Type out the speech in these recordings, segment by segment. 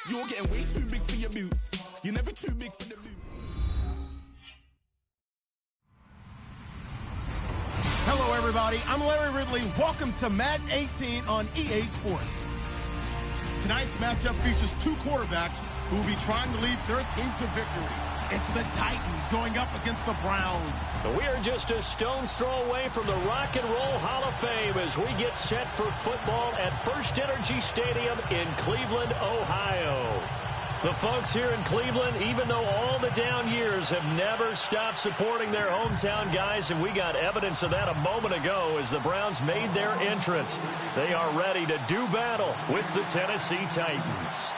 You're getting way too big for your boots. You're never too big for the boots. Hello, everybody. I'm Larry Ridley. Welcome to Madden 18 on EA Sports. Tonight's matchup features two quarterbacks who will be trying to lead their team to victory. It's the Titans going up against the Browns. We are just a stone's throw away from the Rock and Roll Hall of Fame as we get set for football at First Energy Stadium in Cleveland, Ohio. The folks here in Cleveland, even though all the down years, have never stopped supporting their hometown guys, and we got evidence of that a moment ago as the Browns made their entrance. They are ready to do battle with the Tennessee Titans.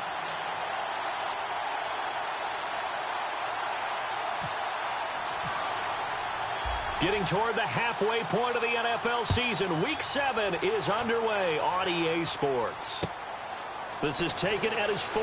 Getting toward the halfway point of the NFL season, Week 7 is underway on EA Sports. This is taken at his 4.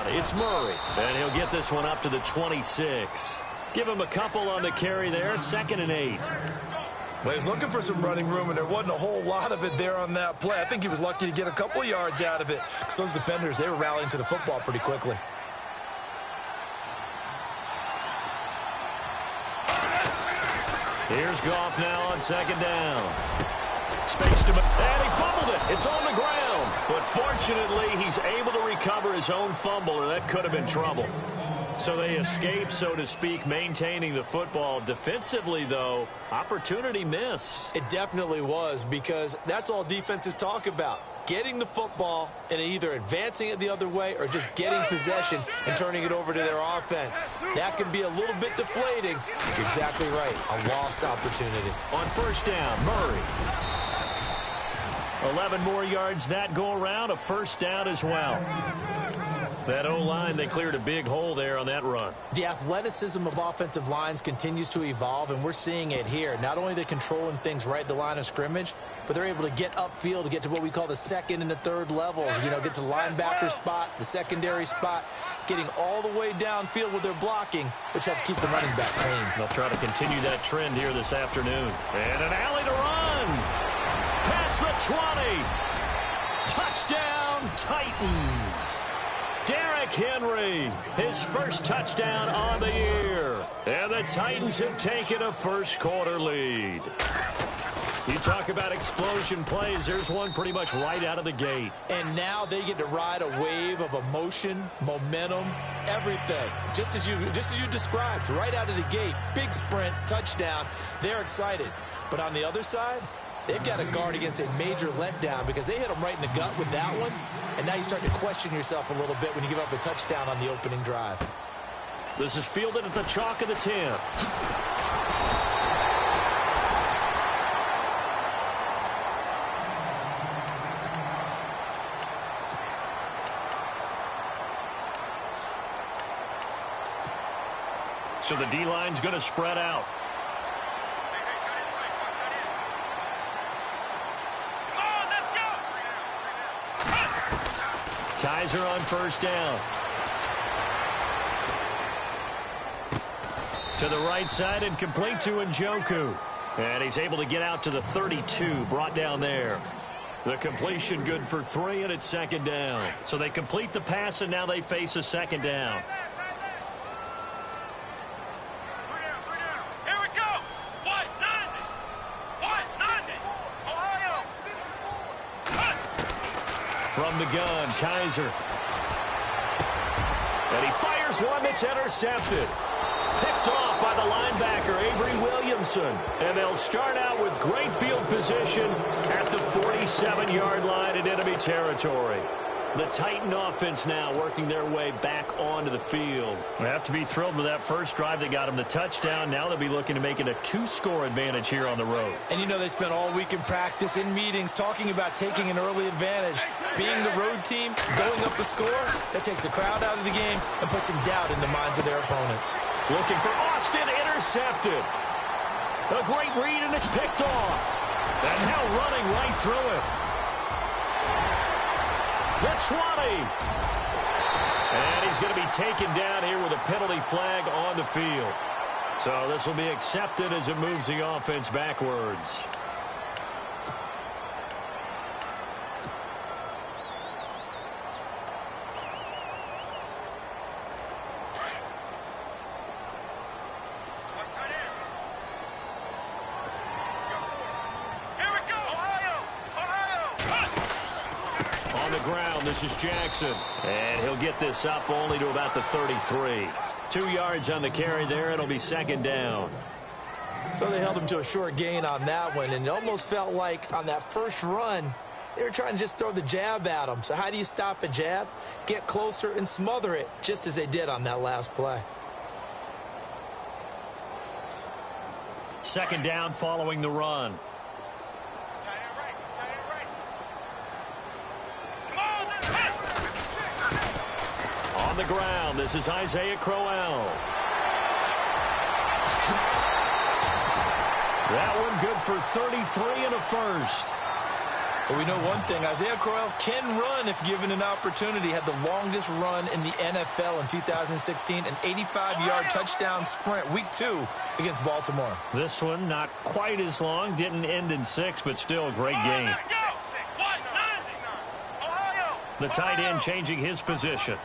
It's Murray, and he'll get this one up to the 26. Give him a couple on the carry there, 2nd and 8. Well, he's looking for some running room, and there wasn't a whole lot of it there on that play. I think he was lucky to get a couple of yards out of it, because those defenders, they were rallying to the football pretty quickly. Here's Goff now on 2nd down. Space to, and he fumbled it. It's on the ground. But fortunately, he's able to recover his own fumble, or that could have been trouble. So they escape, so to speak, maintaining the football. Defensively, though, opportunity miss. It definitely was, because that's all defenses talk about. Getting the football and either advancing it the other way or just getting possession and turning it over to their offense. That can be a little bit deflating. You're exactly right. A lost opportunity. On 1st down, Murray. 11 more yards that go around, a 1st down as well. That O-line, they cleared a big hole there on that run. The athleticism of offensive lines continues to evolve, and we're seeing it here. Not only are they controlling things right at the line of scrimmage, but they're able to get upfield to get to what we call the 2nd and the 3rd levels. You know, get to linebacker spot, the secondary spot, getting all the way downfield with their blocking, which helps keep the running back clean. They'll try to continue that trend here this afternoon. And an alley to run. Past the 20. Touchdown, Titans. Derrick Henry, his first touchdown on the year. And the Titans have taken a first-quarter lead. You talk about explosion plays. There's one pretty much right out of the gate. And now they get to ride a wave of emotion, momentum, everything. Just as you described, right out of the gate. Big sprint, touchdown. They're excited. But on the other side, they've got to guard against a major letdown because they hit them right in the gut with that one. And now you start to question yourself a little bit when you give up a touchdown on the opening drive. This is fielded at the chalk of the 10. So the D-line's going to spread out. Kaiser on 1st down. To the right side and complete to Njoku. And he's able to get out to the 32, brought down there. The completion good for 3, and it's 2nd down. So they complete the pass, and now they face a 2nd down. Here we go. What? 90. Ohio. From the gun, Kaiser. And he fires one that's intercepted. Picked off by the linebacker, Avery Williamson. And they'll start out with great field position at the 47-yard line in enemy territory. The Titan offense now working their way back onto the field. They have to be thrilled with that first drive. They got them the touchdown. Now they'll be looking to make it a 2-score advantage here on the road. And you know they spent all week in practice, in meetings, talking about taking an early advantage. Being the road team, going up a score, that takes the crowd out of the game and puts some doubt in the minds of their opponents. Looking for Austin, intercepted. A great read, and it's picked off. And now running right through it. The 20. And he's going to be taken down here with a penalty flag on the field. So this will be accepted as it moves the offense backwards. This is Jackson, and he'll get this up only to about the 33. 2 yards on the carry there. It'll be second down. So they held him to a short gain on that one, and it almost felt like on that first run, they were trying to just throw the jab at him. So how do you stop a jab? Get closer and smother it, just as they did on that last play. Second down following the run. On the ground, this is Isaiah Crowell. That one good for 33 and a first. But we know one thing, Isaiah Crowell can run if given an opportunity. Had the longest run in the NFL in 2016, an 85-yard touchdown sprint, week 2 against Baltimore. This one not quite as long, didn't end in 6, but still a great game. The tight end changing his position.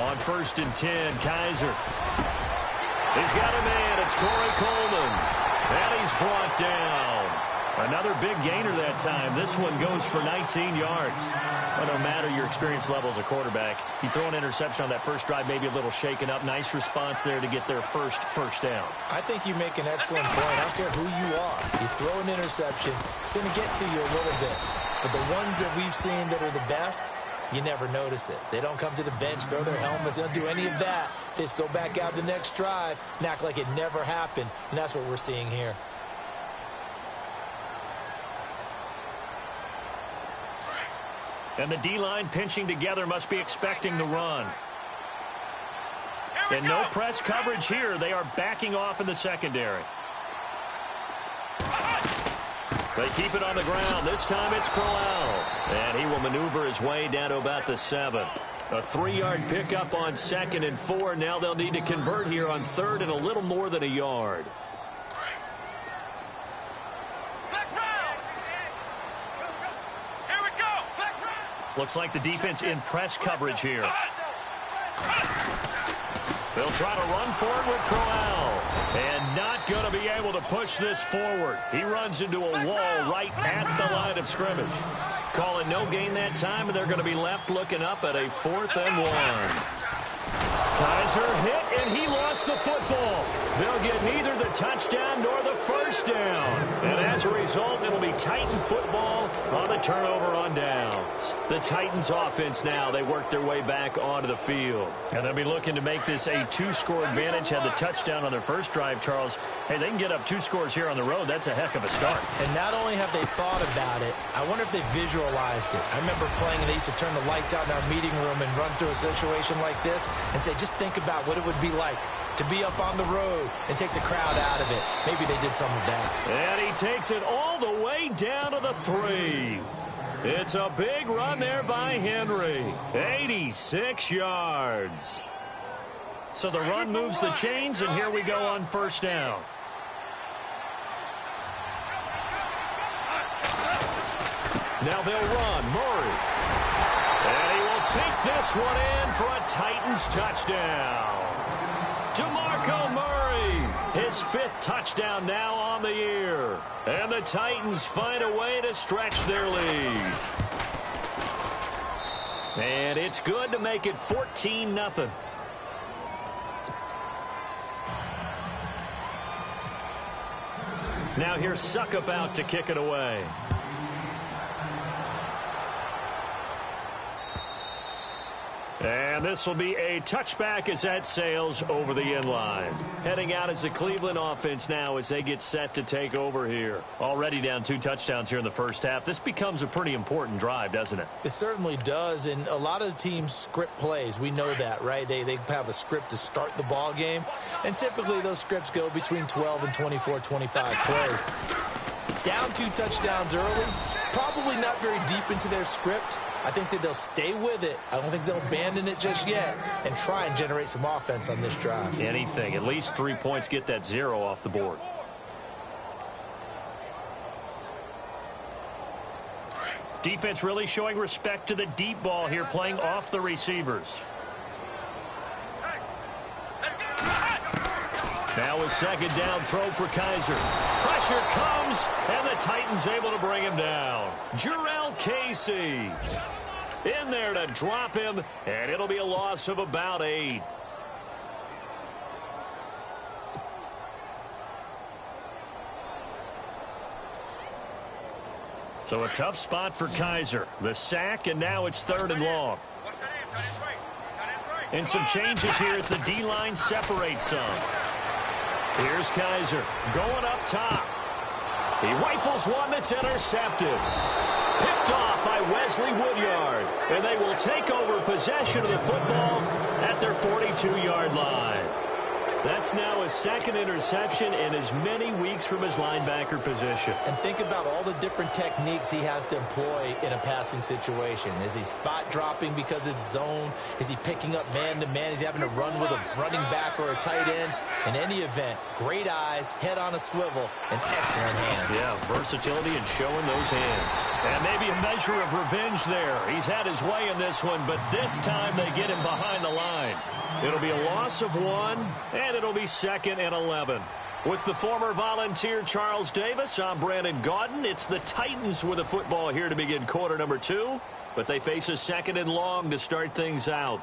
On 1st and 10, Kaiser. He's got a man. It's Corey Coleman. And he's brought down. Another big gainer that time. This one goes for 19 yards. Well, no matter your experience level as a quarterback, you throw an interception on that first drive, maybe a little shaken up. Nice response there to get their first down. I think you make an excellent point. I don't care who you are. You throw an interception, it's going to get to you a little bit. But the ones that we've seen that are the best, you never notice it. They don't come to the bench, throw their helmets. They don't do any of that. They just go back out the next drive and act like it never happened. And that's what we're seeing here. And the D-line pinching together, must be expecting the run. And no press coverage here. They are backing off in the secondary. They keep it on the ground. This time it's Crowell. And he will maneuver his way down to about the 7. A 3-yard pickup on 2nd and 4. Now they'll need to convert here on 3rd and a little more than a yard. Looks like the defense in press coverage here. They'll try to run for it with Crowell. And not going to be able to push this forward. He runs into a wall right at the line of scrimmage. Call it no gain that time, and they're going to be left looking up at a 4th and 1. Kaiser hit, and he lost the football. They'll get neither the touchdown nor the first down. And as a result, it'll be Titan football on the turnover on downs. The Titans offense now, they work their way back onto the field. And they'll be looking to make this a 2-score advantage. Had the touchdown on their first drive, Charles. Hey, they can get up 2 scores here on the road. That's a heck of a start. And not only have they thought about it, I wonder if they visualized it. I remember playing, and they used to turn the lights out in our meeting room and run through a situation like this and say, just think about what it would be like to be up on the road and take the crowd out of it. Maybe they did some of that. And he takes it all the way down to the 3. It's a big run there by Henry. 86 yards. So the run moves the chains, and here we go on 1st down. Now they'll run. Murray. And he will take this one in for a Titans touchdown. DeMarco Murray, his 5th touchdown now on the year. And the Titans find a way to stretch their lead. And it's good to make it 14-0. Now here's Succop out to kick it away. And this will be a touchback as that sails over the end line. Heading out is the Cleveland offense now as they get set to take over here. Already down 2 touchdowns here in the first half. This becomes a pretty important drive, doesn't it? It certainly does, and a lot of the teams script plays. We know that, right? They have a script to start the ball game, and typically those scripts go between 12 and 24, 25 plays. Down 2 touchdowns early, probably not very deep into their script. I think that they'll stay with it. I don't think they'll abandon it just yet and try and generate some offense on this drive. Anything. At least 3 points, get that 0 off the board. Defense really showing respect to the deep ball here, playing off the receivers. Now a second down throw for Kaiser. Pressure comes, and the Titans able to bring him down. Jurrell Casey in there to drop him, and it'll be a loss of about 8. So a tough spot for Kaiser. The sack, and now it's 3rd and long. And some changes here as the D-line separates some. Here's Kaiser going up top. He rifles one that's intercepted. Picked off by Wesley Woodyard. And they will take over possession of the football at their 42-yard line. That's now his 2nd interception in as many weeks from his linebacker position. And think about all the different techniques he has to employ in a passing situation. Is he spot dropping because it's zone? Is he picking up man-to-man? Is he having to run with a running back or a tight end? In any event, great eyes, head on a swivel, and excellent hands. Yeah, versatility and showing those hands. And maybe a measure of revenge there. He's had his way in this one, but this time they get him behind the line. It'll be a loss of 1, and it'll be 2nd and 11. With the former Volunteer Charles Davis, I'm Brandon Gaudin. It's the Titans with the football here to begin quarter number 2, but they face a 2nd and long to start things out.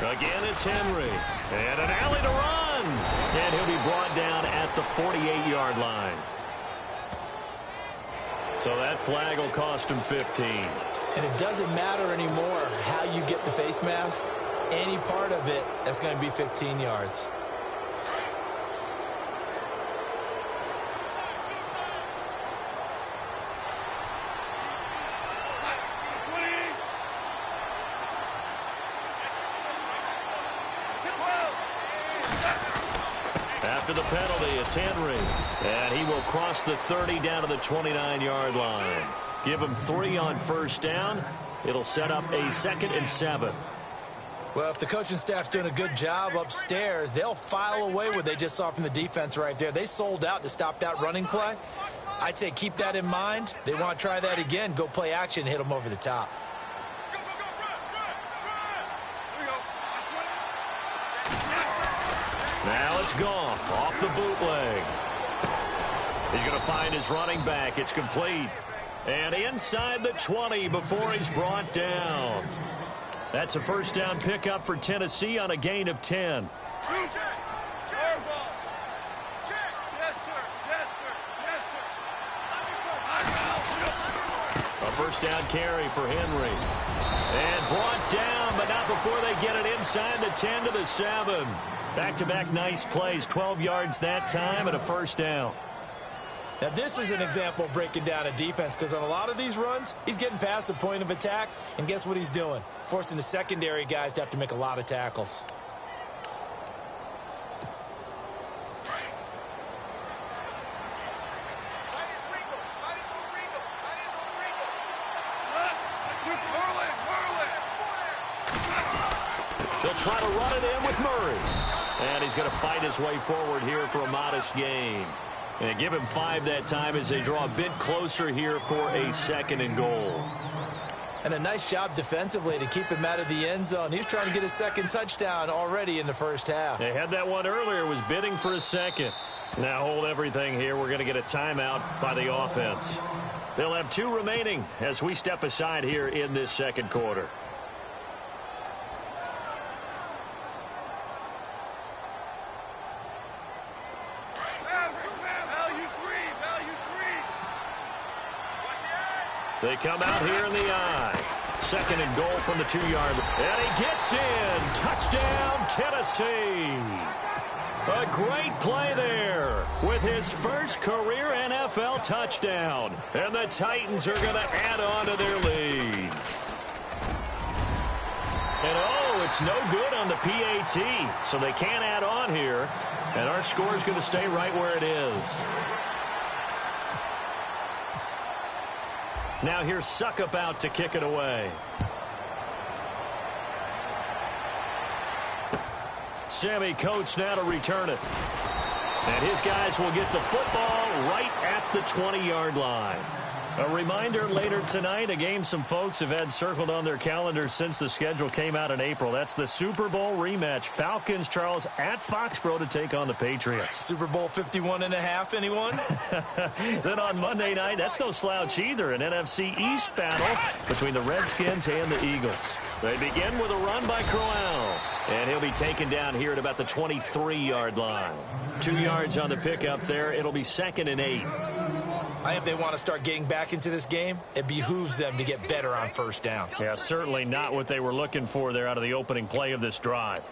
Again, it's Henry. And an alley to run. And he'll be brought down at the 48-yard line. So that flag will cost him 15. And it doesn't matter anymore how you get the face mask. Any part of it, that's going to be 15 yards. After the penalty, it's Henry. And he will cross the 30 down to the 29-yard line. Give him 3 on first down. It'll set up a 2nd and 7. Well, if the coaching staff's doing a good job upstairs, they'll file away what they just saw from the defense right there. They sold out to stop that running play. I'd say keep that in mind. They want to try that again. Go play action, hit them over the top. Now it's Goff off the bootleg. He's going to find his running back. It's complete. And inside the 20 before he's brought down. That's a first down pickup for Tennessee on a gain of 10. A first down carry for Henry. And brought down, but not before they get it inside the 10 to the 7. Back-to-back nice plays, 12 yards that time and a first down. Now, this is an example of breaking down a defense because on a lot of these runs, he's getting past the point of attack, and guess what he's doing? Forcing the secondary guys to have to make a lot of tackles. They'll try to run it in with Murray. And he's going to fight his way forward here for a modest gain. And give him 5 that time as they draw a bit closer here for a 2nd and goal. And a nice job defensively to keep him out of the end zone. He was trying to get his 2nd touchdown already in the first half. They had that one earlier, was bidding for a 2nd. Now hold everything here. We're going to get a timeout by the offense. They'll have 2 remaining as we step aside here in this 2nd quarter. They come out here in the I. Second and goal from the 2-yard line. And he gets in. Touchdown, Tennessee. A great play there with his first career NFL touchdown. And the Titans are going to add on to their lead. And it's no good on the PAT, so they can't add on here. And our score is going to stay right where it is. Now here's Suckup out to kick it away. Sammy Coates now to return it. And his guys will get the football right at the 20-yard line. A reminder later tonight, a game some folks have had circled on their calendars since the schedule came out in April. That's the Super Bowl rematch. Falcons, Charles, at Foxborough to take on the Patriots. Super Bowl 51.5, anyone? Then on Monday night, that's no slouch either, an NFC East battle between the Redskins and the Eagles. They begin with a run by Crowell, and he'll be taken down here at about the 23-yard line. 2 yards on the pickup there. It'll be 2nd and 8. If they want to start getting back into this game, it behooves them to get better on first down. Yeah, certainly not what they were looking for there out of the opening play of this drive.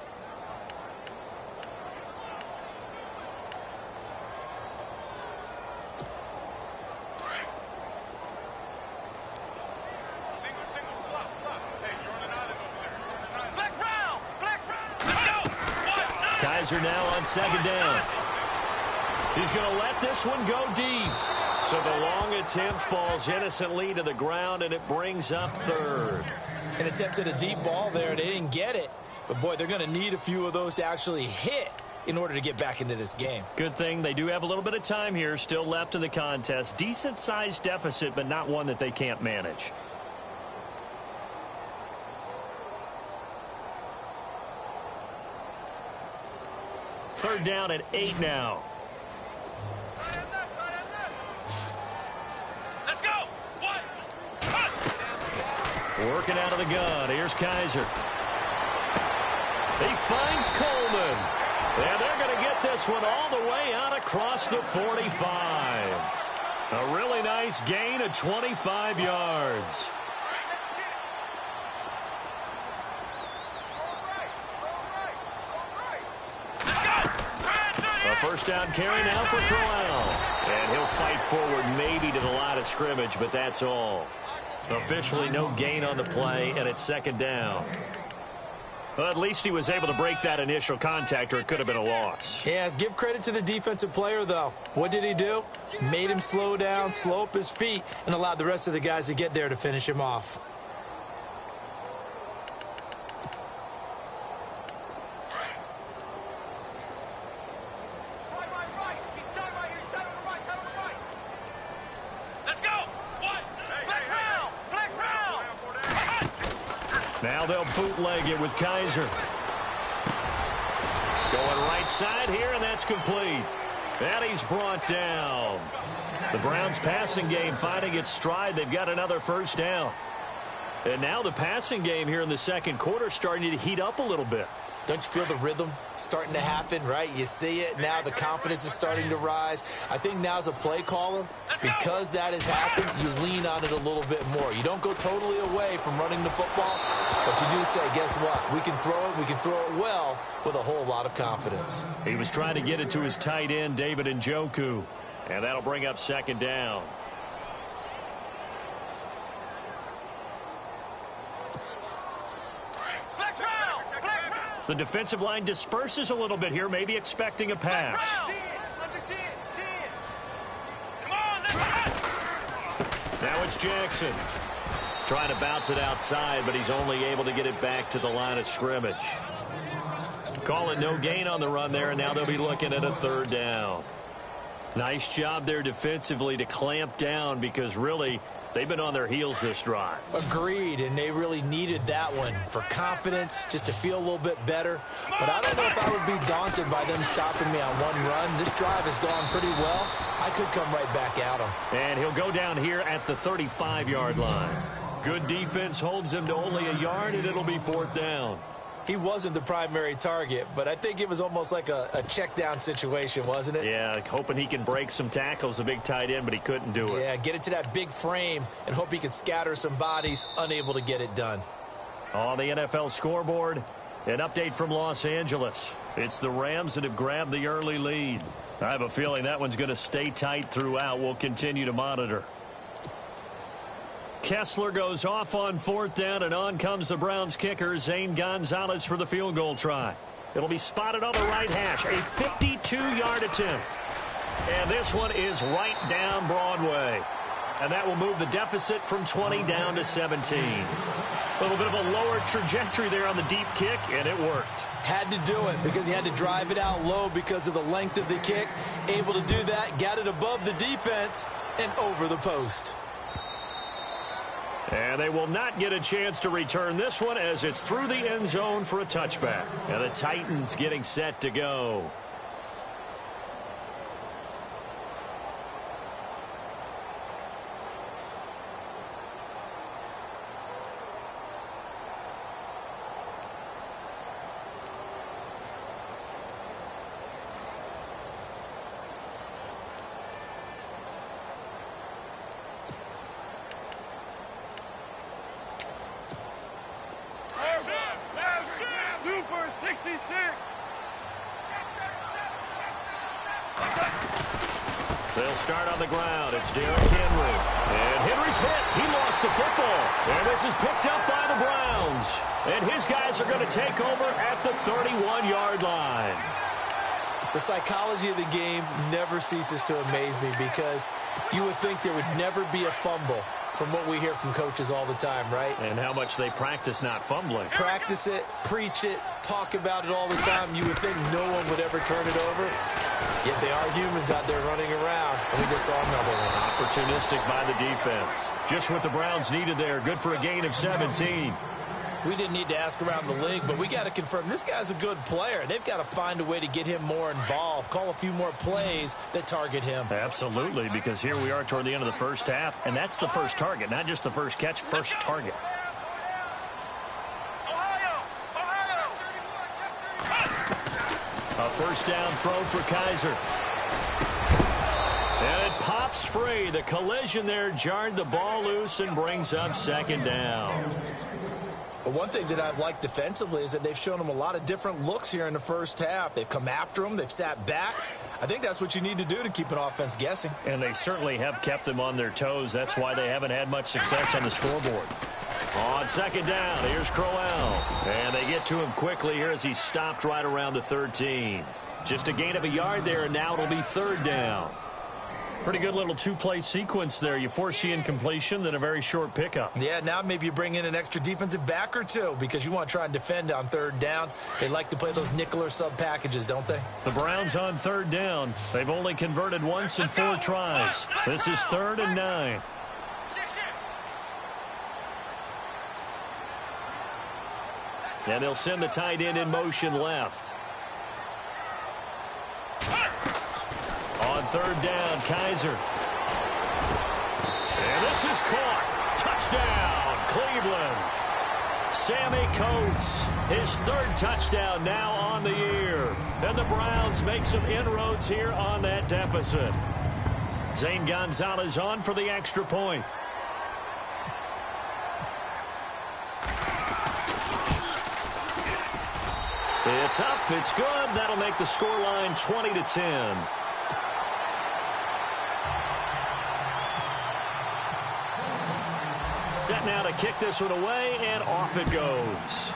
Single, slot. Hey, you're on an island over there. Flex round. Let's go. Kaiser now on 2nd down. He's going to let this one go deep. So the long attempt falls innocently to the ground, and it brings up 3rd. An attempt at a deep ball there. They didn't get it. But, boy, they're going to need a few of those to actually hit in order to get back into this game. Good thing they do have a little bit of time here still left in the contest. Decent-sized deficit, but not one that they can't manage. Third down at 8 now. Working out of the gun. Here's Kaiser. He finds Coleman. And they're going to get this one all the way out across the 45. A really nice gain of 25 yards. A first down carry now for Crowell. And he'll fight forward maybe to the line of scrimmage, but that's all. Officially no gain on the play, and it's 2nd down. Well, at least he was able to break that initial contact, or it could have been a loss. Yeah, give credit to the defensive player, though. What did he do? Made him slow down, slow up his feet, and allowed the rest of the guys to get there to finish him off. Now they'll bootleg it with Kaiser. Going right side here, and that's complete. And he's brought down. The Browns passing game finding its stride. They've got another first down. And now the passing game here in the second quarter starting to heat up a little bit. Don't you feel the rhythm starting to happen, right? You see it. Now the confidence is starting to rise. I think now as a play caller, because that has happened, you lean on it a little bit more. You don't go totally away from running the football, but you do say, guess what? We can throw it well with a whole lot of confidence. He was trying to get it to his tight end, David Njoku, and that'll bring up 2nd down. The defensive line disperses a little bit here, maybe expecting a pass. Now it's Jackson. Trying to bounce it outside, but he's only able to get it back to the line of scrimmage. Call it no gain on the run there, and now they'll be looking at a 3rd down. Nice job there defensively to clamp down, because really they've been on their heels this drive. Agreed, and they really needed that one for confidence, just to feel a little bit better. But I don't know if I would be daunted by them stopping me on one run. This drive has gone pretty well. I could come right back at him. And he'll go down here at the 35-yard line. Good defense holds him to only a yard, and it'll be 4th down. he wasn't the primary target, but I think it was almost like a check down situation, wasn't it? Yeah, hoping he can break some tackles, a big tight end, but he couldn't do it. Yeah, get it to that big frame and hope he can scatter some bodies, unable to get it done. On the NFL scoreboard, an update from Los Angeles. It's the Rams that have grabbed the early lead. I have a feeling that one's going to stay tight throughout. We'll continue to monitor. Kessler goes off on 4th down, and on comes the Browns kicker, Zane Gonzalez, for the field goal try. It'll be spotted on the right hash, a 52-yard attempt. And this one is right down Broadway. And that will move the deficit from 20 down to 17. A little bit of a lower trajectory there on the deep kick, and it worked. Had to do it because he had to drive it out low because of the length of the kick. Able to do that, got it above the defense and over the post. And they will not get a chance to return this one as it's through the end zone for a touchback. And the Titans getting set to go. Super 66. They'll start on the ground. It's Derrick Henry. And Henry's hit. He lost the football. And this is picked up by the Browns. And his guys are going to take over at the 31-yard line. The psychology of the game never ceases to amaze me because you would think there would never be a fumble from what we hear from coaches all the time, right? And how much they practice not fumbling. Practice it, preach it, talk about it all the time. You would think no one would ever turn it over. Yet they are humans out there running around, and we just saw another one. Opportunistic by the defense. Just what the Browns needed there. Good for a gain of 17. We didn't need to ask around the league, but we got to confirm this guy's a good player. They've got to find a way to get him more involved, call a few more plays that target him. Absolutely, because here we are toward the end of the first half, and that's the first target, not just the first catch, first target. A first down throw for Kaiser. And it pops free. The collision there jarred the ball loose and brings up second down. But one thing that I've liked defensively is that they've shown them a lot of different looks here in the first half. They've come after them. They've sat back. I think that's what you need to do to keep an offense guessing. And they certainly have kept them on their toes. That's why they haven't had much success on the scoreboard. On second down, here's Crowell. And they get to him quickly here as he's stopped right around the 13. Just a gain of a yard there, and now it'll be third down. Pretty good little two-play sequence there. You force the incompletion, then a very short pickup. Yeah, now maybe you bring in an extra defensive back or two because you want to try and defend on third down. They like to play those nickel or sub packages, don't they? The Browns on third down. They've only converted once in 4 tries. This is 3rd and 9. And they'll send the tight end in motion left. On third down, Kaiser. And this is caught. Touchdown, Cleveland. Sammy Coates, his 3rd touchdown now on the year. And the Browns make some inroads here on that deficit. Zane Gonzalez on for the extra point. It's up, it's good. That'll make the scoreline 20-10. Set now to kick this one away, and off it goes.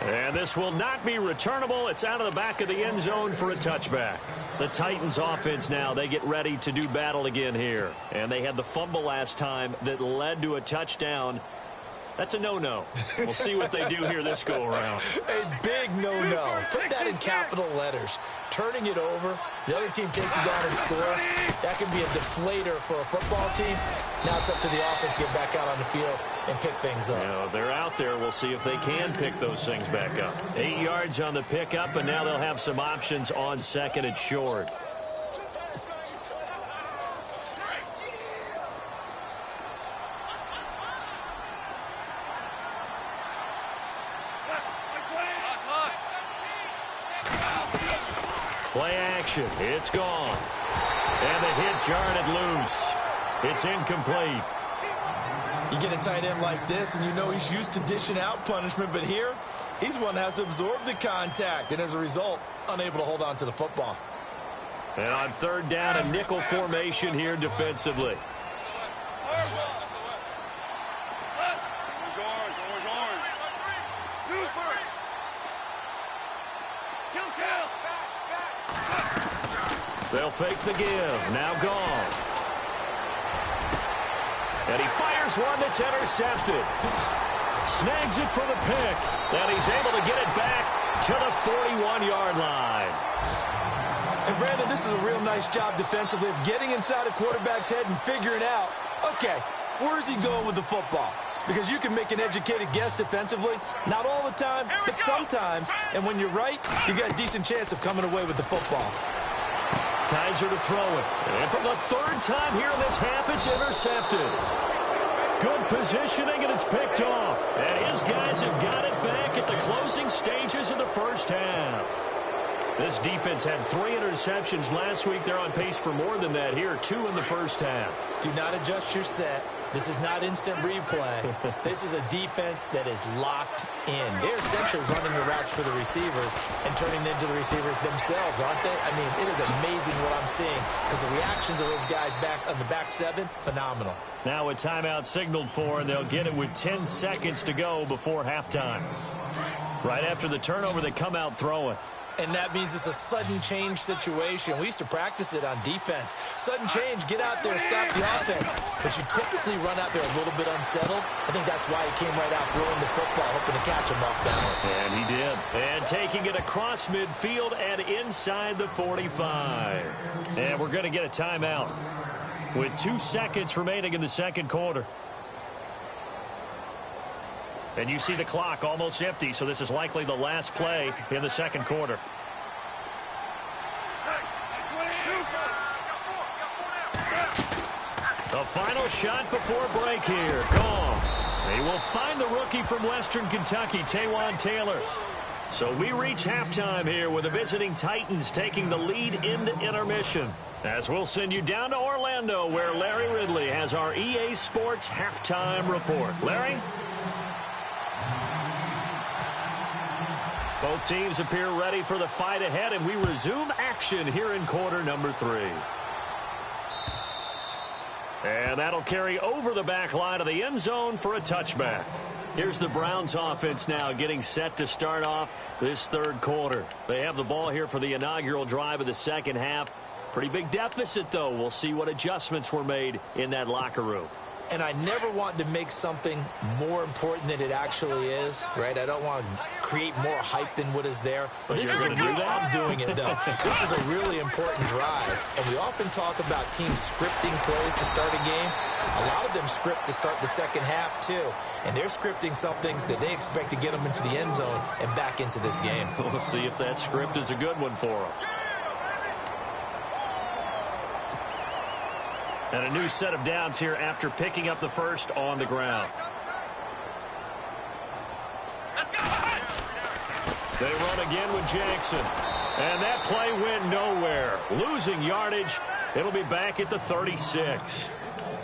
And this will not be returnable. It's out of the back of the end zone for a touchback. The Titans offense now, they get ready to do battle again here. And they had the fumble last time that led to a touchdown. That's a no-no. We'll see what they do here this go-around. A big no-no. Put that in capital letters. Turning it over, the other team takes it down and scores. That can be a deflator for a football team. Now it's up to the offense to get back out on the field and pick things up. Yeah, they're out there. We'll see if they can pick those things back up. 8 yards on the pickup, and now they'll have some options on second and short. action. It's gone. And the hit jarred it loose. It's incomplete. You get a tight end like this, and you know he's used to dishing out punishment, but here, he's one that has to absorb the contact, and as a result, unable to hold on to the football. And on third down, a nickel formation here defensively. They'll fake the give. Now Goff. And he fires one that's intercepted. Snags it for the pick. And he's able to get it back to the 41-yard line. And Brandon, this is a real nice job defensively of getting inside a quarterback's head and figuring out, okay, where's he going with the football? Because you can make an educated guess defensively, not all the time, but sometimes. And when you're right, you've got a decent chance of coming away with the football. Kizer to throw it. And for the third time here in this half, it's intercepted. Good positioning, and it's picked off. And his guys have got it back at the closing stages of the first half. This defense had 3 interceptions last week. They're on pace for more than that here, 2 in the first half. Do not adjust your set. This is not instant replay. This is a defense that is locked in. They're essentially running the routes for the receivers and turning into the receivers themselves, aren't they? I mean, it is amazing what I'm seeing because the reactions of those guys back on the back 7, phenomenal. Now a timeout signaled for, and they'll get it with 10 seconds to go before halftime. Right after the turnover, they come out throwing. And that means it's a sudden change situation. We used to practice it on defense. Sudden change, get out there, stop the offense. But you typically run out there a little bit unsettled. I think that's why he came right out throwing the football, hoping to catch him off balance. And he did. And taking it across midfield and inside the 45. And we're going to get a timeout with 2 seconds remaining in the second quarter. And you see the clock almost empty, so this is likely the last play in the second quarter. The final shot before break here. Goff. They will find the rookie from Western Kentucky, Taywan Taylor. So we reach halftime here with the visiting Titans taking the lead into intermission. As we'll send you down to Orlando, where Larry Ridley has our EA Sports halftime report. Larry? Both teams appear ready for the fight ahead, and we resume action here in quarter number 3. And that'll carry over the back line of the end zone for a touchback. Here's the Browns offense now getting set to start off this third quarter. They have the ball here for the inaugural drive of the second half. Pretty big deficit, though. We'll see what adjustments were made in that locker room. And I never want to make something more important than it actually is, right? I don't want to create more hype than what is there. But this is a real, I'm doing it, though. This is a really important drive. And we often talk about teams scripting plays to start a game. A lot of them script to start the second half, too. And they're scripting something that they expect to get them into the end zone and back into this game. We'll see if that script is a good one for them. And a new set of downs here after picking up the first on the ground. They run again with Jackson. And that play went nowhere. Losing yardage. It'll be back at the 36.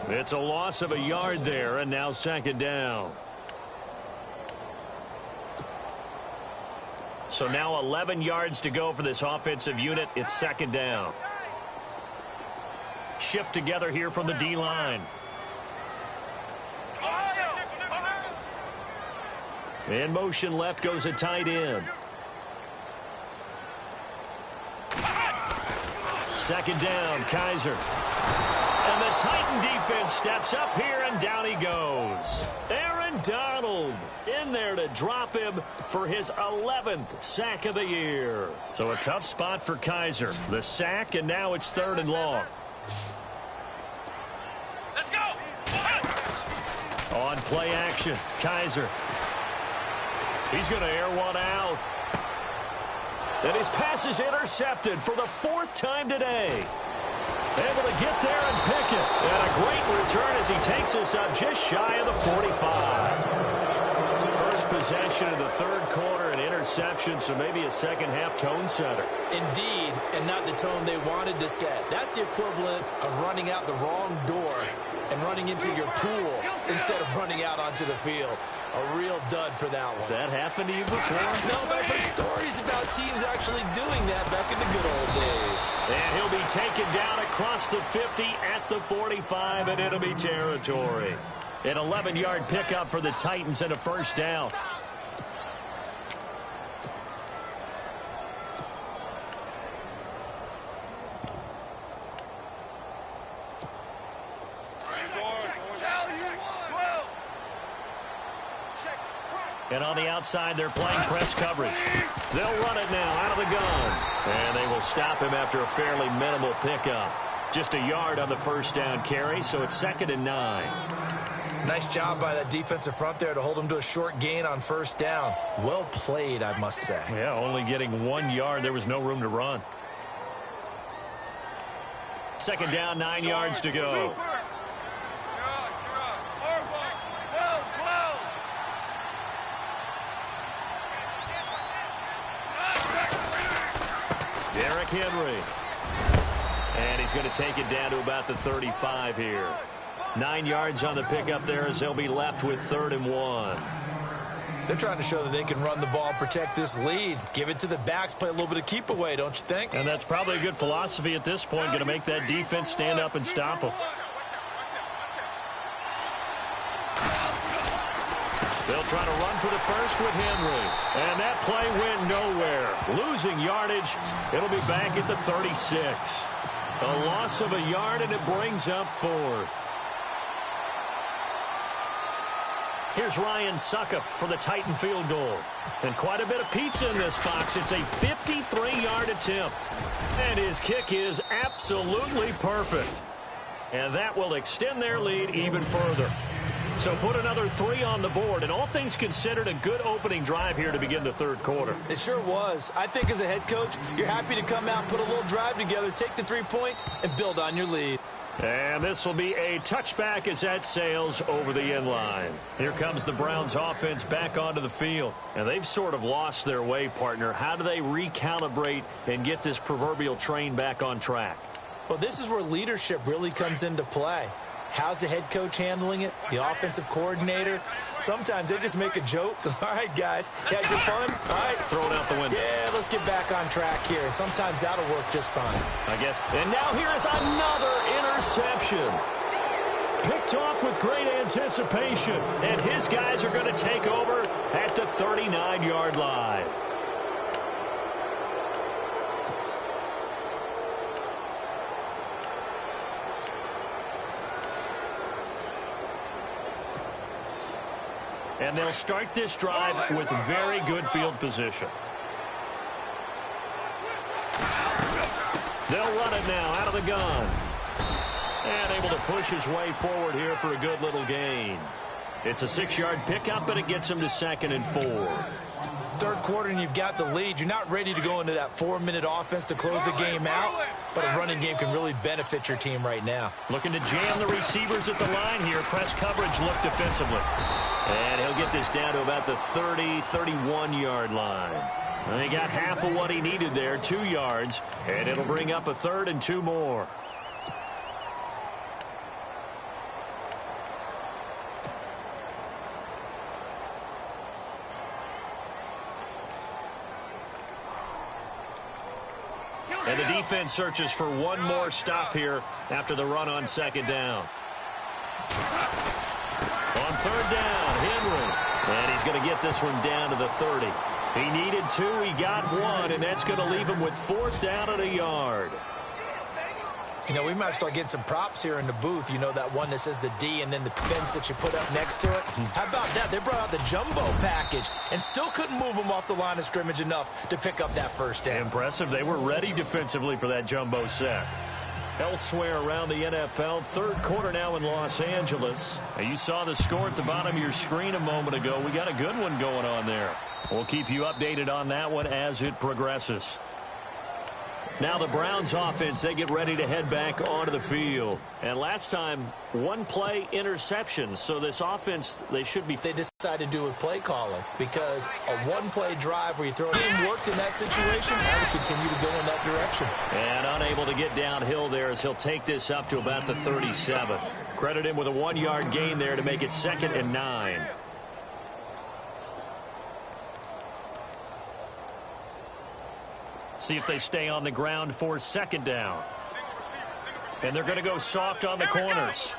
It's a loss of a yard there, and now second down. So now 11 yards to go for this offensive unit. It's second down. Shift together here from the D-line. In motion left goes a tight end. Second down, Kizer. And the Titan defense steps up here, and down he goes. Aaron Donald in there to drop him for his 11th sack of the year. So a tough spot for Kizer. The sack, and now it's third and long. Let's go! On play action, Kizer. He's going to air one out. And his pass is intercepted for the 4th time today. Able to get there and pick it. And a great return as he takes us up just shy of the 45. First possession in the third quarter, an interception, so maybe a second-half tone setter. Indeed, and not the tone they wanted to set. That's the equivalent of running out the wrong door and running into your pool instead of running out onto the field. A real dud for that one. Has that happened to you before? No, but I've heard stories about teams actually doing that back in the good old days. And he'll be taken down across the 50 at the 45, and it'll be territory. An 11-yard pickup for the Titans and a first down. And on the outside, they're playing press coverage. They'll run it now out of the gun. And they will stop him after a fairly minimal pickup. Just a yard on the first down carry, so it's 2nd and 9. Nice job by that defensive front there to hold him to a short gain on first down. Well played, I must say. Yeah, only getting 1 yard. There was no room to run. 2nd down, 9 yards to go. Derrick Henry. And he's going to take it down to about the 35 here. 9 yards on the pickup there as they'll be left with 3rd and 1. They're trying to show that they can run the ball, protect this lead. Give it to the backs, play a little bit of keep away, don't you think? And that's probably a good philosophy at this point, going to make that defense stand up and stop them. They'll try to run for the first with Henry. And that play went nowhere. Losing yardage. It'll be back at the 36. A loss of a yard, and it brings up 4th. Here's Ryan Succop for the Titan field goal. And quite a bit of pizza in this box. It's a 53-yard attempt. And his kick is absolutely perfect. And that will extend their lead even further. So put another 3 on the board, and all things considered, a good opening drive here to begin the third quarter. It sure was. I think as a head coach, you're happy to come out, put a little drive together, take the 3 points, and build on your lead. And this will be a touchback as that sails over the end line. Here comes the Browns offense back onto the field. And they've sort of lost their way, partner. How do they recalibrate and get this proverbial train back on track? Well, this is where leadership really comes into play. How's the head coach handling it? The offensive coordinator? Sometimes they just make a joke. All right, guys, had your fun? All right. Throw it out the window. Yeah, let's get back on track here. And sometimes that'll work just fine. I guess. And now here is another interception. Picked off with great anticipation. And his guys are going to take over at the 39-yard line. And they'll start this drive with very good field position. They'll run it now out of the gun. And able to push his way forward here for a good little gain. It's a 6-yard pickup, but it gets him to 2nd and 4. Third quarter and you've got the lead. You're not ready to go into that 4-minute offense to close the game out, but a running game can really benefit your team right now. Looking to jam the receivers at the line here. Press coverage look defensively. And he'll get this down to about the 30, 31-yard line. And he got half of what he needed there, 2 yards, and it'll bring up a 3rd and 2 more. And the defense searches for one more stop here after the run on 2nd down. On 3rd down, Henry. And he's going to get this one down to the 30. He needed 2, he got 1, and that's going to leave him with 4th down and a yard. You know, we might start getting some props here in the booth. You know, that one that says the D and then the fence that you put up next to it. How about that? They brought out the jumbo package and still couldn't move them off the line of scrimmage enough to pick up that first down. Impressive. They were ready defensively for that jumbo set. Elsewhere around the NFL, third quarter now in Los Angeles. Now, you saw the score at the bottom of your screen a moment ago. We got a good one going on there. We'll keep you updated on that one as it progresses. Now the Browns offense, they get ready to head back onto the field. And last time, one play interception. So this offense, they should be... They decided to do with play calling because a one-play drive where you throw it worked in that situation. I would continue to go in that direction. And unable to get downhill there as he'll take this up to about the 37. Credit him with a 1-yard gain there to make it 2nd and 9. See if they stay on the ground for 2nd down. And they're going to go soft on the corners.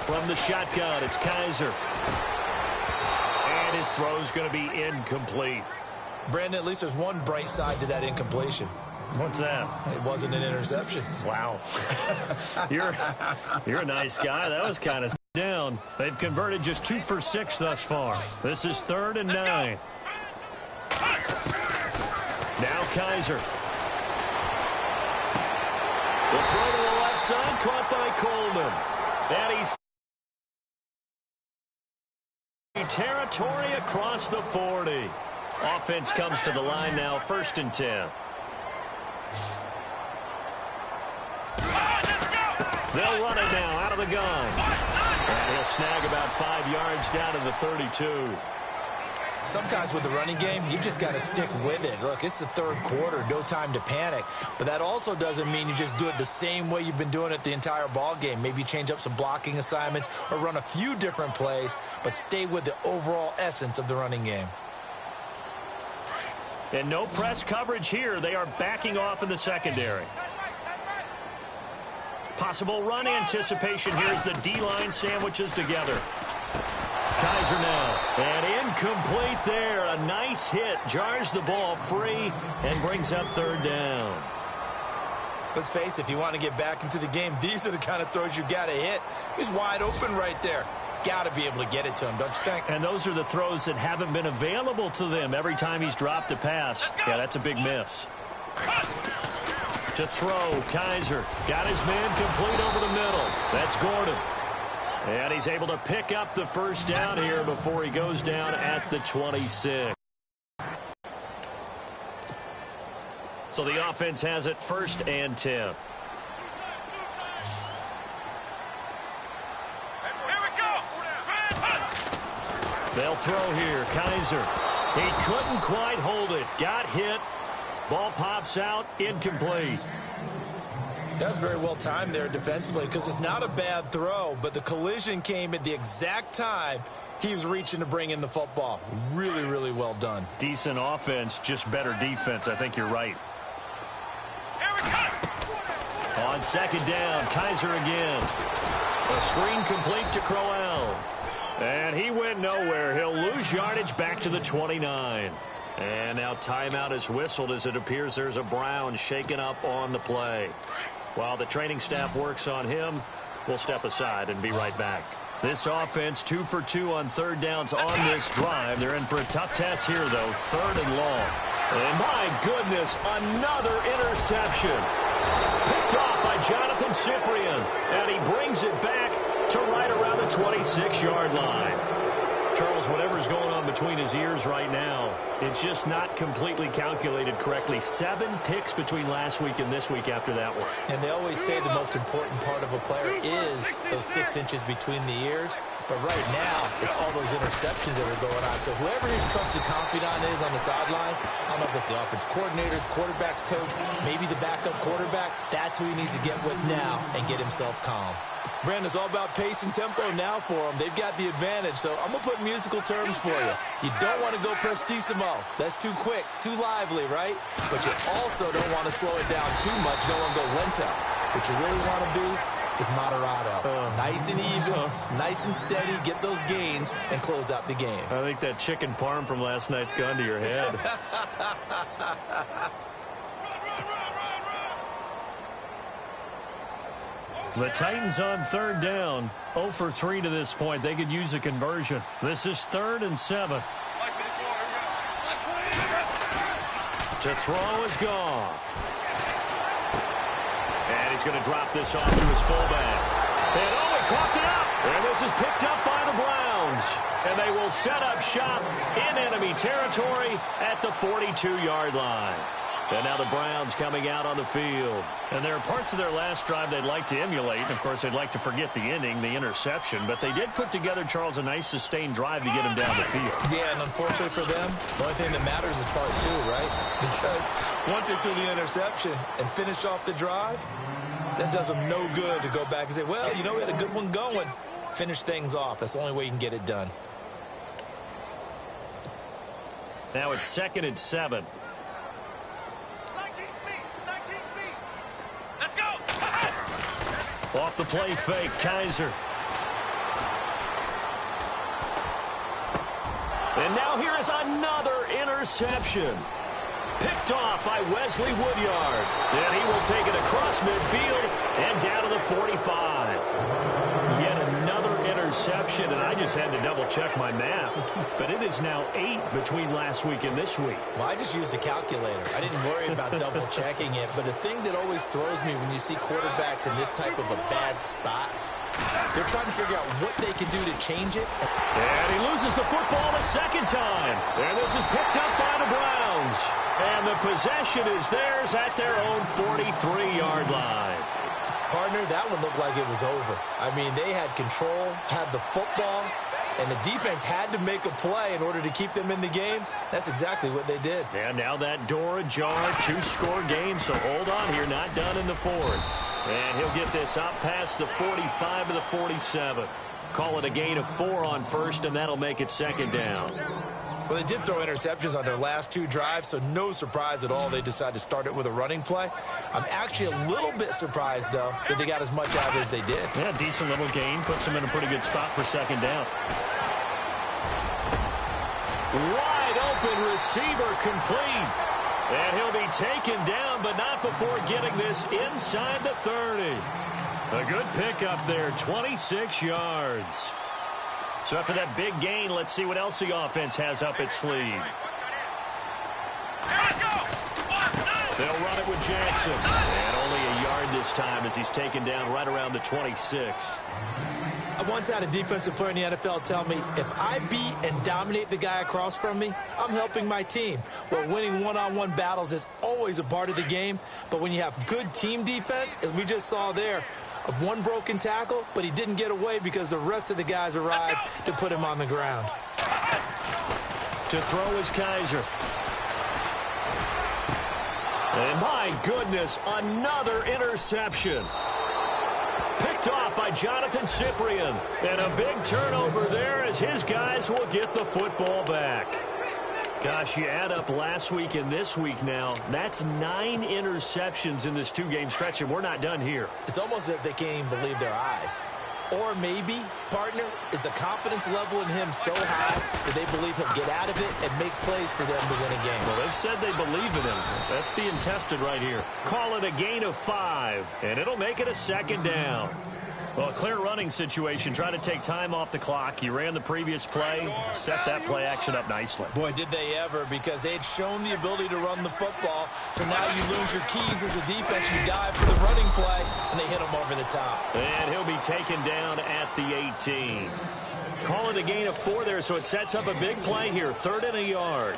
From the shotgun, it's Kaiser. And his throw's going to be incomplete. Brandon, at least there's one bright side to that incompletion. What's that? It wasn't an interception. Wow. You're a nice guy. That was kind of down. They've converted just 2 for 6 thus far. This is 3rd and 9. Now Kaiser. The throw to the left side, caught by Coleman. And he's territory across the 40. Offense comes to the line now, 1st and 10. They'll run it now out of the gun. And he'll snag about 5 yards down to the 32. Sometimes with the running game, you just got to stick with it. Look, it's the 3rd quarter, no time to panic. But that also doesn't mean you just do it the same way you've been doing it the entire ball game. Maybe change up some blocking assignments or run a few different plays, but stay with the overall essence of the running game. And no press coverage here. They are backing off in the secondary. Possible run anticipation here as the D-line sandwiches together. Kaiser now, and incomplete there. A nice hit, jars the ball free, and brings up 3rd down. Let's face it, if you want to get back into the game, these are the kind of throws you got to hit. He's wide open right there. Got to be able to get it to him, don't you think? And those are the throws that haven't been available to them every time he's dropped a pass. Yeah, that's a big miss. To throw, Kaiser got his man complete over the middle. That's Gordon. And he's able to pick up the 1st down here before he goes down at the 26. So the offense has it 1st and 10. Here we go. They'll throw here. Kaiser. He couldn't quite hold it. Got hit. Ball pops out. Incomplete. That's very well timed there defensively because it's not a bad throw, but the collision came at the exact time he was reaching to bring in the football. Really, really well done. Decent offense, just better defense. I think you're right. On 2nd down, Kaiser again. A screen complete to Crowell. And he went nowhere. He'll lose yardage back to the 29. And now timeout is whistled as it appears there's a Brown shaken up on the play. While the training staff works on him, we'll step aside and be right back. This offense 2 for 2 on 3rd downs on this drive. They're in for a tough test here, though, 3rd and long. And my goodness, another interception. Picked off by Jonathan Cyprien. And he brings it back to right around the 26-yard line. Charles, whatever's going on between his ears right now, it's just not completely calculated correctly. 7 picks between last week and this week after that one. And they always say the most important part of a player is those 6 inches between the ears. But right now, it's all those interceptions that are going on. So whoever his trusted confidant is on the sidelines, I don't know if it's the offense coordinator, quarterback's coach, maybe the backup quarterback, that's who he needs to get with now and get himself calm. Brandon, it's all about pace and tempo now for them. They've got the advantage, so I'm going to put musical terms for you. You don't want to go prestissimo. That's too quick, too lively, right? But you also don't want to slow it down too much. You don't want to go lento. What you really want to be is moderato. Nice and even, nice and steady, get those gains, and close out the game. I think that chicken parm from last night's gone to your head. The Titans on 3rd down, 0 for 3 to this point. They could use a conversion. This is 3rd and 7. To throw is Goff. And he's going to drop this off to his fullback. And he caught it up. And this is picked up by the Browns. Browns. And they will set up shop in enemy territory at the 42-yard line. And now the Browns coming out on the field. And there are parts of their last drive they'd like to emulate. And, of course, they'd like to forget the ending, the interception. But they did put together, Charles, a nice sustained drive to get him down the field. Yeah, and unfortunately for them, the only thing that matters is part two, right? Because once they threw the interception and finished off the drive, that does them no good to go back and say, well, you know, we had a good one going. Finish things off. That's the only way you can get it done. Now it's 2nd and 7. 19 speed. Let's go. Off the play fake, Kaiser. And now here is another interception. Picked off by Wesley Woodyard. And he will take it across midfield and down to the 45. Yet another interception, and I just had to double-check my math. But it is now 8 between last week and this week. Well, I just used a calculator. I didn't worry about double-checking it. But the thing that always throws me when you see quarterbacks in this type of a bad spot, they're trying to figure out what they can do to change it. And he loses the football a second time. And this is picked up by the Browns. And the possession is theirs at their own 43-yard line. Partner, that one looked like it was over. I mean, they had control, had the football, and the defense had to make a play in order to keep them in the game. That's exactly what they did. And now that door ajar, 2-score game, so hold on here, not done in the fourth. And he'll get this up past the 45 to the 47. Call it a gain of 4 on first, and that'll make it 2nd down. Well, they did throw interceptions on their last 2 drives, so no surprise at all they decided to start it with a running play. I'm actually a little bit surprised, though, that they got as much out as they did. Yeah, decent little gain. Puts them in a pretty good spot for 2nd down. Wide open receiver complete. And he'll be taken down, but not before getting this inside the 30. A good pickup there, 26 yards. So after that big gain, let's see what else the offense has up its sleeve. They'll run it with Jackson. And only a yard this time as he's taken down right around the 26. I once had a defensive player in the NFL tell me, if I beat and dominate the guy across from me, I'm helping my team. Well, winning one-on-one battles is always a part of the game, but when you have good team defense, as we just saw there, of one broken tackle, but he didn't get away because the rest of the guys arrived to put him on the ground. To throw is Kaiser. And my goodness, another interception. Picked off by Jonathan Cyprien. And a big turnover there as his guys will get the football back. Gosh, you add up last week and this week now, that's 9 interceptions in this 2-game stretch, and we're not done here. It's almost as if they can't even believe their eyes. Or maybe, partner, is the confidence level in him so high that they believe he'll get out of it and make plays for them to win a game. Well, they've said they believe in him. That's being tested right here. Call it a gain of 5, and it'll make it a 2nd down. Well, a clear running situation. Try to take time off the clock. You ran the previous play, set that play action up nicely. Boy, did they ever, because they had shown the ability to run the football. So now you lose your keys as a defense. You dive for the running play, and they hit him over the top. And he'll be taken down at the 18. Call it a gain of 4 there, so it sets up a big play here. 3rd and a yard.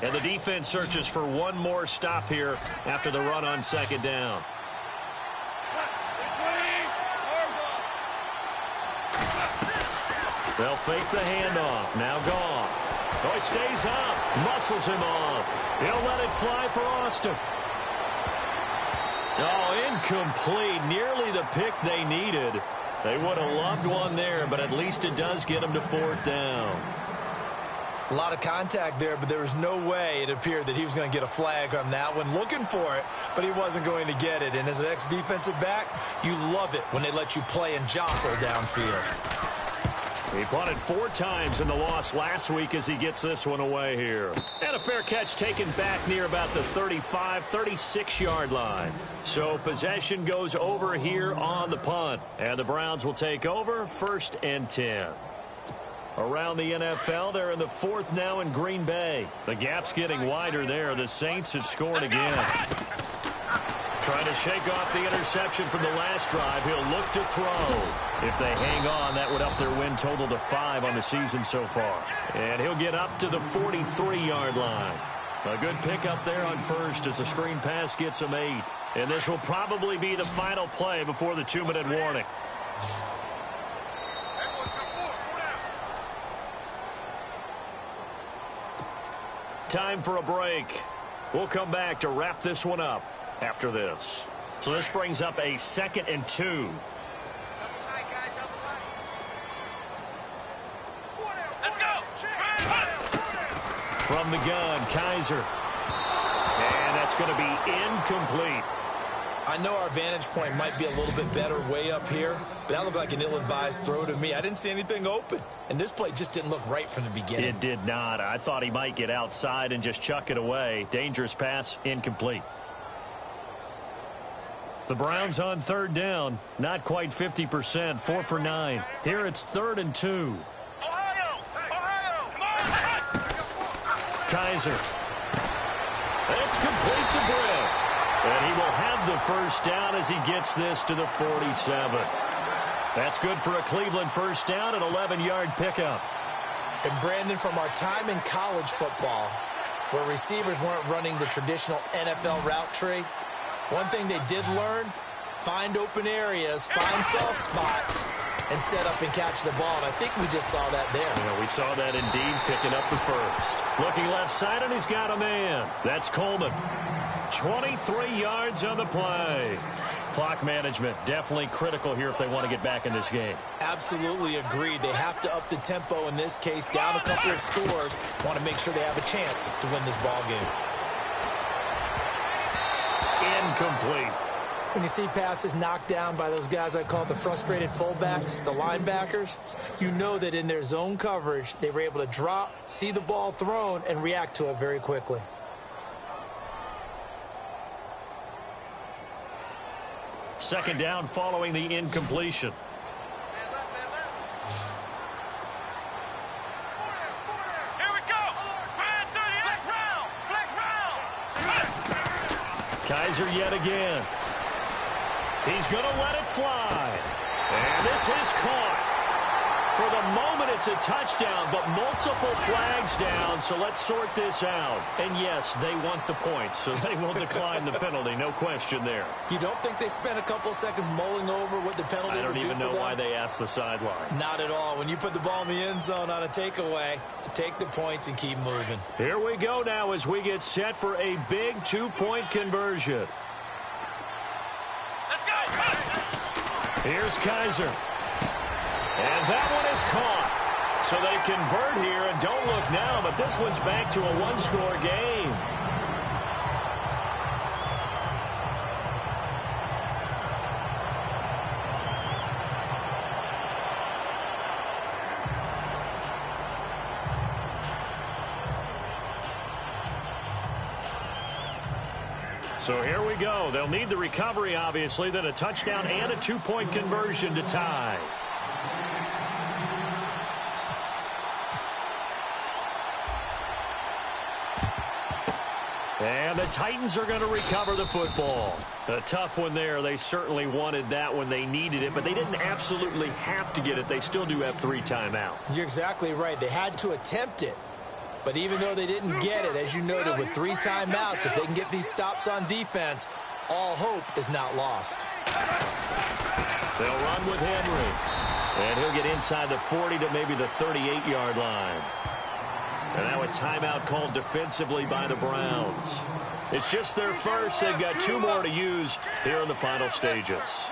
And the defense searches for one more stop here after the run on 2nd down. They'll fake the handoff. Now Goff. Oh, he stays up. Muscles him off. He'll let it fly for Austin. Oh, incomplete. Nearly the pick they needed. They would have loved one there, but at least it does get them to 4th down. A lot of contact there, but there was no way it appeared that he was going to get a flag on that one. Looking for it, but he wasn't going to get it. And as an ex-defensive back, you love it when they let you play and jostle downfield. He punted 4 times in the loss last week as he gets this one away here. And a fair catch taken back near about the 35, 36-yard line. So possession goes over here on the punt. And the Browns will take over 1st and 10. Around the NFL, they're in the 4th now in Green Bay. The gap's getting wider there. The Saints have scored again. Trying to shake off the interception from the last drive. He'll look to throw. If they hang on, that would up their win total to 5 on the season so far. And he'll get up to the 43-yard line. A good pickup there on first as the screen pass gets him 8. And this will probably be the final play before the 2-minute warning. Time for a break. We'll come back to wrap this one up after this. So this brings up a 2nd and 2. Let's go. From the gun, Kaiser. And that's going to be incomplete. I know our vantage point might be a little bit better way up here, but that looked like an ill-advised throw to me. I didn't see anything open, and this play just didn't look right from the beginning. It did not. I thought he might get outside and just chuck it away. Dangerous pass, incomplete. The Browns on 3rd down, not quite 50%, 4 for 9. Here it's 3rd and 2. Ohio, come on. Kaiser. It's complete to Britt. And he will have the first down as he gets this to the 47. That's good for a Cleveland first down, an 11-yard pickup. And Brandon, from our time in college football, where receivers weren't running the traditional NFL route tree, one thing they did learn, find open areas, find soft spots, and set up and catch the ball. And I think we just saw that there. Yeah, we saw that indeed, picking up the first. Looking left side, and he's got a man. That's Coleman. 23 yards on the play. Clock management definitely critical here if they want to get back in this game. Absolutely agreed. They have to up the tempo in this case, down a couple of scores. Want to make sure they have a chance to win this ball game. Incomplete. When you see passes knocked down by those guys I call the frustrated fullbacks, the linebackers, you know that in their zone coverage, they were able to drop, see the ball thrown, and react to it very quickly. Second down following the incompletion. Here we go. Flex round. Kaiser yet again. He's going to let it fly. And this is caught. For the moment, it's a touchdown, but multiple flags down, so let's sort this out. And yes, they want the points, so they will decline the penalty, no question there. You don't think they spent a couple of seconds mulling over what the penalty would do for them? I don't even know why they asked the sideline. Not at all. When you put the ball in the end zone on a takeaway, take the points and keep moving. Here we go now as we get set for a big 2-point conversion. Let's go. Here's Kaiser. And that one is caught. So they convert here, and don't look now, but this one's back to a one-score game. So here we go. They'll need the recovery, obviously, then a touchdown and a 2-point conversion to tie. And the Titans are going to recover the football. A tough one there. They certainly wanted that when they needed it, but they didn't absolutely have to get it. They still do have 3 timeouts. You're exactly right. They had to attempt it. But even though they didn't get it, as you noted, with 3 timeouts, if they can get these stops on defense, all hope is not lost. They'll run with Henry. And he'll get inside the 40 to maybe the 38-yard line. And now a timeout called defensively by the Browns. It's just their first. They've got 2 more to use here in the final stages.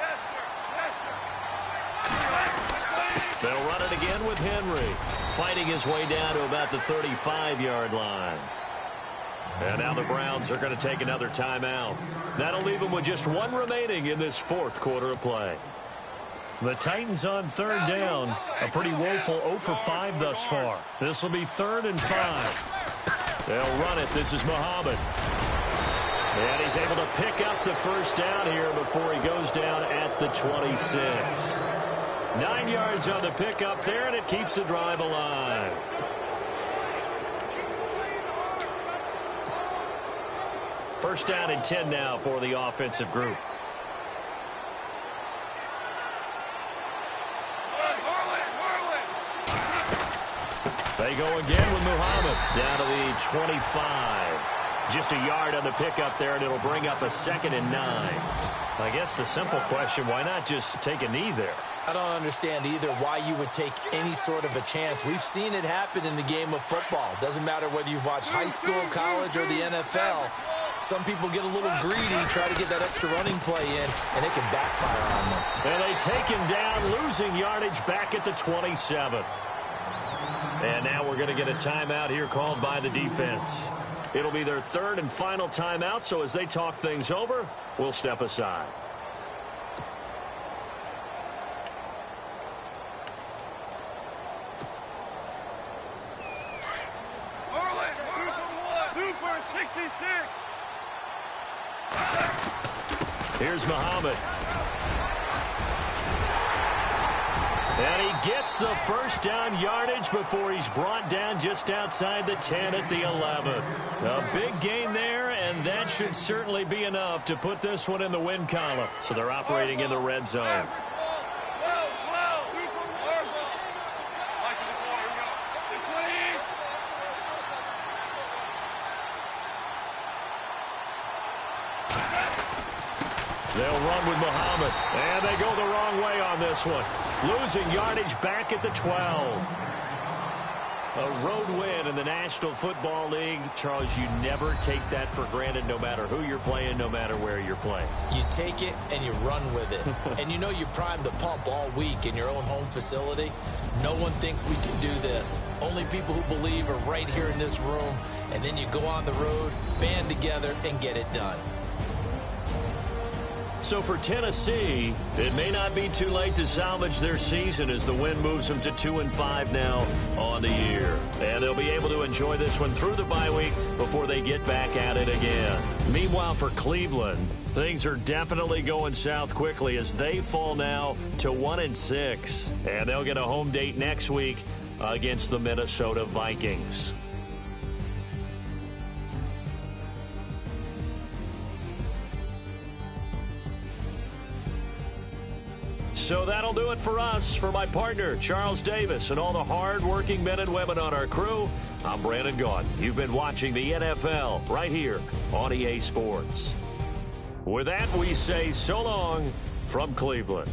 They'll run it again with Henry, fighting his way down to about the 35-yard line. And now the Browns are going to take another timeout. That'll leave them with just 1 remaining in this 4th quarter of play. The Titans on 3rd down. A pretty woeful 0 for 5 thus far. This will be 3rd and 5. They'll run it. This is Muhammad. And he's able to pick up the first down here before he goes down at the 26. 9 yards on the pickup there, and it keeps the drive alive. First down and 10 now for the offensive group. They go again with Muhammad down to the 25. Just a yard on the pickup there, and it'll bring up a 2nd and 9. I guess the simple question, why not just take a knee there? I don't understand either why you would take any sort of a chance. We've seen it happen in the game of football. Doesn't matter whether you've watched high school, college, or the NFL. Some people get a little greedy, try to get that extra running play in, and it can backfire on them. And they take him down, losing yardage back at the 27. And now we're going to get a timeout here called by the defense. It'll be their 3rd and final timeout, so as they talk things over, we'll step aside. Super 66. Here's Muhammad. And he gets the first down yardage before he's brought down just outside the 10 at the 11. A big gain there, and that should certainly be enough to put this one in the win column. So they're operating in the red zone. They'll run with Muhammad, and they go the wrong way on this one. Losing yardage back at the 12. A road win in the National Football League. Charles, you never take that for granted no matter who you're playing, no matter where you're playing. You take it and you run with it. And you know you primed the pump all week in your own home facility. No one thinks we can do this. Only people who believe are right here in this room. And then you go on the road, band together, and get it done. So for Tennessee, it may not be too late to salvage their season as the win moves them to 2-5 now on the year. And they'll be able to enjoy this one through the bye week before they get back at it again. Meanwhile, for Cleveland, things are definitely going south quickly as they fall now to 1-6. And they'll get a home date next week against the Minnesota Vikings. So that'll do it for us. For my partner, Charles Davis, and all the hard-working men and women on our crew, I'm Brandon Gaudin. You've been watching the NFL right here on EA Sports. With that, we say so long from Cleveland.